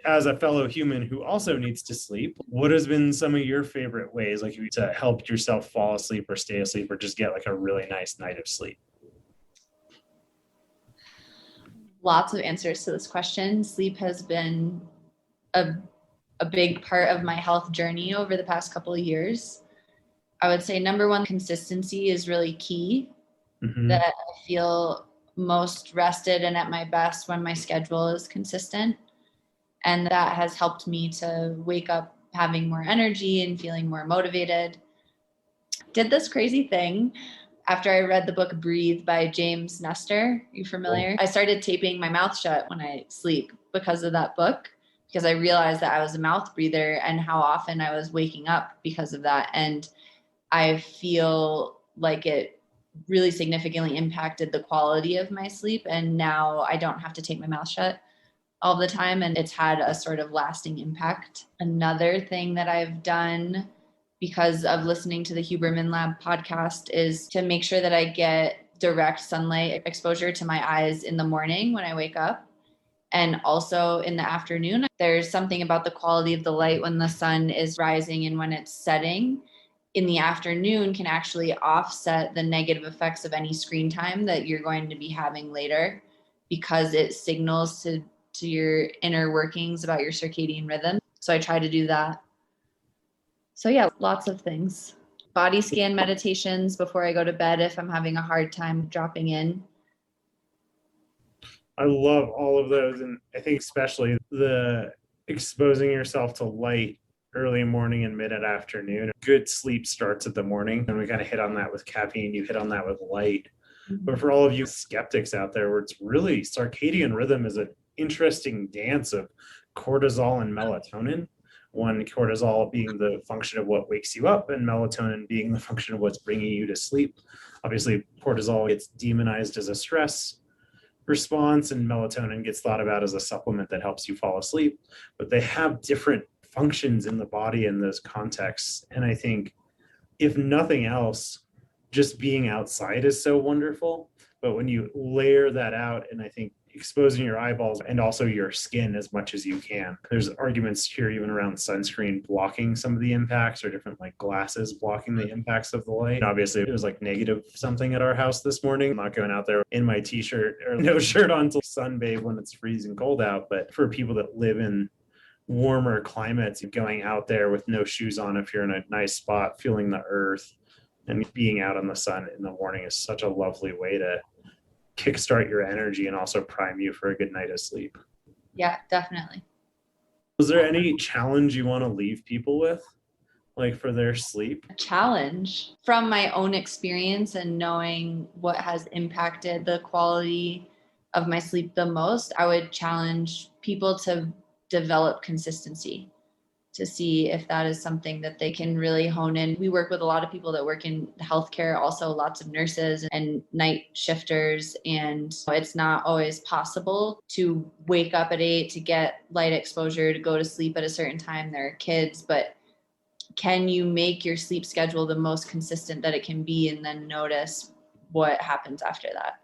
as a fellow human who also needs to sleep, what has been some of your favorite ways, like to help yourself fall asleep or stay asleep or just get like a really nice night of sleep? Lots of answers to this question. Sleep has been a, a big part of my health journey over the past couple of years. I would say number one, consistency is really key. That I feel most rested and at my best when my schedule is consistent. And that has helped me to wake up having more energy and feeling more motivated. Did this crazy thing after I read the book Breathe by James Nestor. You familiar? I started taping my mouth shut when I sleep because of that book, because I realized that I was a mouth breather and how often I was waking up because of that. And I feel like it really significantly impacted the quality of my sleep. And now I don't have to tape my mouth shut all the time. And it's had a sort of lasting impact. Another thing that I've done because of listening to the Huberman Lab podcast is to make sure that I get direct sunlight exposure to my eyes in the morning when I wake up. And also in the afternoon, there's something about the quality of the light when the sun is rising and when it's setting in the afternoon can actually offset the negative effects of any screen time that you're going to be having later, because it signals to your inner workings about your circadian rhythm. So I try to do that. So yeah, lots of things. Body scan meditations before I go to bed if I'm having a hard time dropping in. I love all of those. And I think especially the exposing yourself to light early morning and mid afternoon. Good sleep starts at the morning. And we kind of hit on that with caffeine. You hit on that with light. But for all of you skeptics out there, where it's really circadian rhythm is an interesting dance of cortisol and melatonin. One, cortisol being the function of what wakes you up, and melatonin being the function of what's bringing you to sleep. Obviously, cortisol gets demonized as a stress response, and melatonin gets thought about as a supplement that helps you fall asleep. But they have different functions in the body in those contexts. And I think, if nothing else, just being outside is so wonderful. But when you layer that out, and I think exposing your eyeballs and also your skin as much as you can. There's arguments here even around sunscreen blocking some of the impacts, or different like glasses blocking the impacts of the light. Obviously, it was like negative something at our house this morning. I'm not going out there in my t-shirt or no shirt on to sunbathe when it's freezing cold out. But for people that live in warmer climates, going out there with no shoes on, if you're in a nice spot, feeling the earth and being out in the sun in the morning is such a lovely way to kickstart your energy and also prime you for a good night of sleep. Yeah, definitely. Was there any challenge you want to leave people with, like for their sleep? A challenge from my own experience and knowing what has impacted the quality of my sleep the most, I would challenge people to develop consistency, to see if that is something that they can really hone in. We work with a lot of people that work in healthcare, also lots of nurses and night shifters. And it's not always possible to wake up at 8 to get light exposure, to go to sleep at a certain time. There are kids, but can you make your sleep schedule the most consistent that it can be, and then notice what happens after that?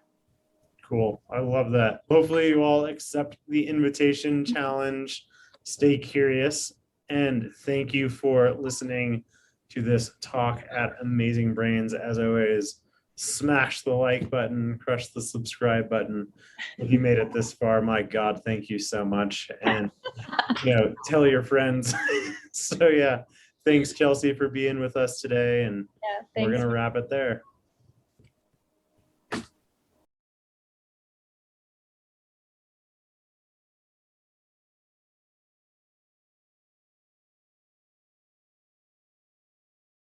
Cool. I love that. Hopefully you all accept the invitation challenge. Stay curious. And thank you for listening to this talk at Amazing Brains. As always, smash the like button, crush the subscribe button. If you made it this far, my God, thank you so much. And, tell your friends. So yeah, thanks, Chelsea, for being with us today. And we're going to wrap it there.